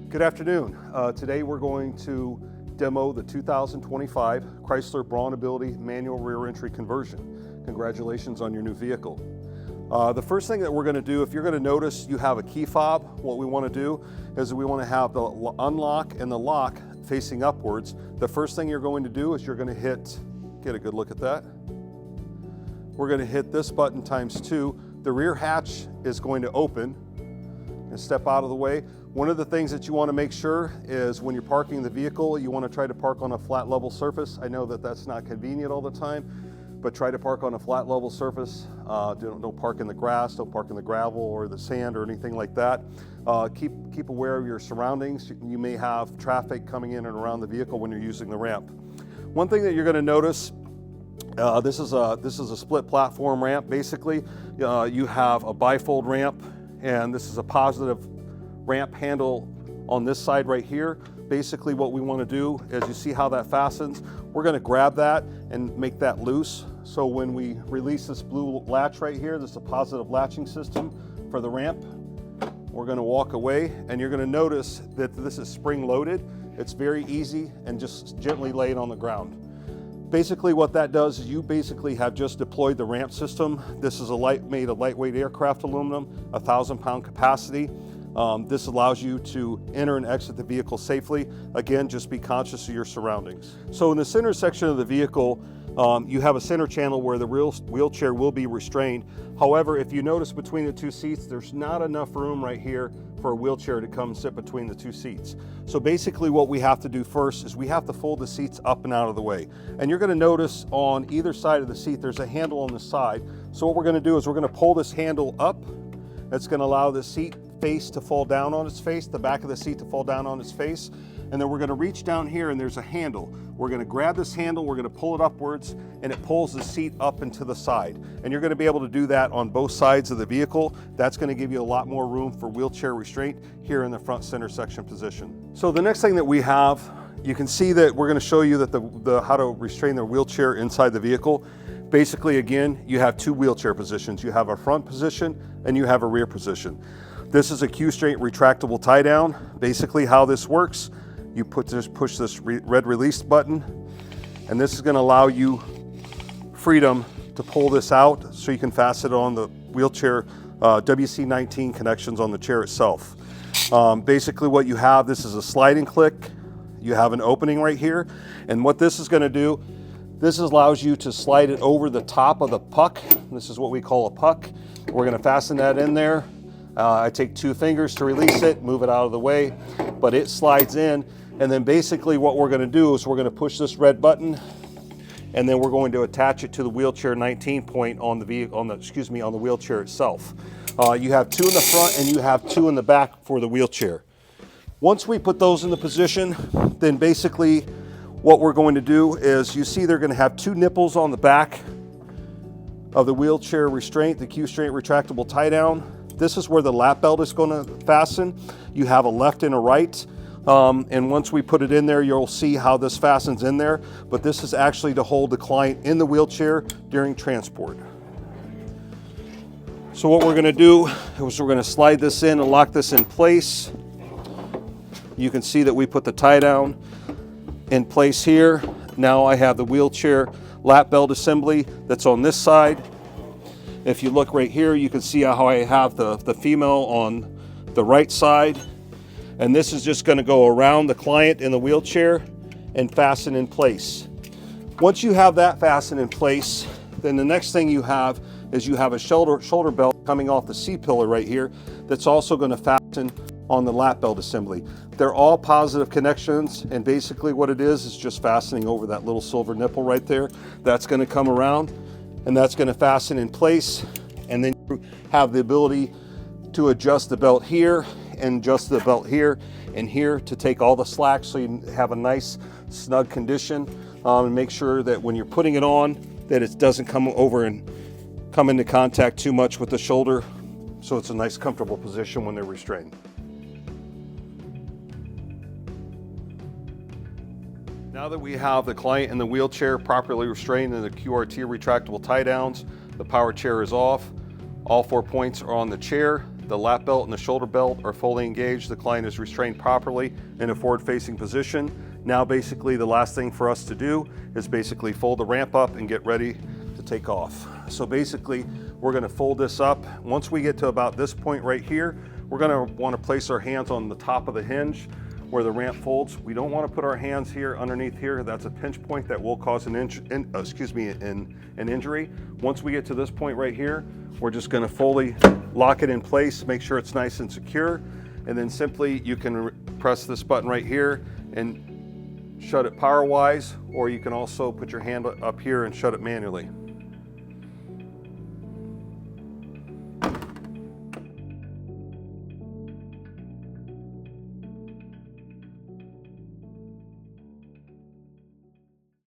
Good afternoon. Today we're going to demo the 2025 Chrysler BraunAbility manual rear entry conversion. Congratulations on your new vehicle. The first thing that we're going to do, if you're going to notice you have a key fob, what we want to do is we want to have the unlock and the lock facing upwards. The first thing you're going to do is you're going to get a good look at that. We're going to hit this button ×2. The rear hatch is going to open and step out of the way. One of the things that you want to make sure is when you're parking the vehicle, you want to try to park on a flat level surface. I know that that's not convenient all the time, but try to park on a flat level surface. Don't park in the grass, don't park in the gravel or the sand or anything like that. Keep aware of your surroundings. You may have traffic coming in and around the vehicle when you're using the ramp. One thing that you're going to notice, this is a split platform ramp. Basically, you have a bifold ramp, and this is a positive ramp handle on this side right here. Basically what we want to do is, you see how that fastens, we're going to grab that and make that loose. So when we release this blue latch right here, this is a positive latching system for the ramp. We're going to walk away, and you're going to notice that this is spring loaded. It's very easy, and just gently lay it on the ground. Basically what that does is you basically have just deployed the ramp system. This is made of lightweight aircraft aluminum, 1,000-pound capacity. This allows you to enter and exit the vehicle safely. Again, just be conscious of your surroundings. So in the center section of the vehicle, you have a center channel where the wheelchair will be restrained. However, if you notice between the two seats, there's not enough room right here for a wheelchair to come sit between the two seats. So basically what we have to do first is we have to fold the seats up and out of the way. And you're going to notice on either side of the seat, there's a handle on the side. So what we're going to do is we're going to pull this handle up. That's going to allow the seat face to fall down on its face, the back of the seat to fall down on its face. And then we're going to reach down here, and there's a handle. We're going to grab this handle, we're going to pull it upwards, and it pulls the seat up and to the side. And you're going to be able to do that on both sides of the vehicle. That's going to give you a lot more room for wheelchair restraint here in the front center section position. So the next thing that we have, you can see that we're going to show you that how to restrain the wheelchair inside the vehicle. Basically, again, you have two wheelchair positions. You have a front position and you have a rear position. This is a Q-straight retractable tie down. Basically how this works, you push this red release button, and this is going to allow you freedom to pull this out so you can fasten it on the wheelchair WC-19 connections on the chair itself. Basically what you have, this is a sliding click. You have an opening right here, and what this is going to do, this allows you to slide it over the top of the puck. This is what we call a puck. We're going to fasten that in there. I take 2 fingers to release it, move it out of the way, but it slides in. And then basically what we're going to do is we're going to push this red button, and then we're going to attach it to the wheelchair 19 point on the wheelchair itself. You have 2 in the front and you have 2 in the back for the wheelchair. Once we put those in the position, then basically what we're going to do is, you see they're going to have 2 nipples on the back of the wheelchair restraint, the Q-straight retractable tie down. This is where the lap belt is going to fasten. You have a left and a right. And once we put it in there, you'll see how this fastens in there. But this is actually to hold the client in the wheelchair during transport. So what we're going to do is we're going to slide this in and lock this in place. You can see that we put the tie down in place here. Now I have the wheelchair lap belt assembly that's on this side. If you look right here, you can see how I have the female on the right side. And this is just going to go around the client in the wheelchair and fasten in place. Once you have that fastened in place, then the next thing you have is you have a shoulder belt coming off the C-pillar right here that's also going to fasten on the lap belt assembly. They're all positive connections, and basically what it is just fastening over that little silver nipple right there. That's going to come around, and that's going to fasten in place, and then you have the ability to adjust the belt here and adjust the belt here and here to take all the slack so you have a nice snug condition, and make sure that when you're putting it on that it doesn't come over and come into contact too much with the shoulder, so it's a nice comfortable position when they're restrained. Now that we have the client in the wheelchair properly restrained in the QRT retractable tie downs, the power chair is off. All 4 points are on the chair. the lap belt and the shoulder belt are fully engaged. The client is restrained properly in a forward-facing position. Now basically the last thing for us to do is basically fold the ramp up and get ready to take off. So basically we're going to fold this up. Once we get to about this point right here, we're going to want to place our hands on the top of the hinge where the ramp folds. We don't want to put our hands here underneath here. That's a pinch point that will cause an injury. Once we get to this point right here, we're just going to fully lock it in place, make sure it's nice and secure, and then simply you can press this button right here and shut it power-wise, or you can also put your hand up here and shut it manually.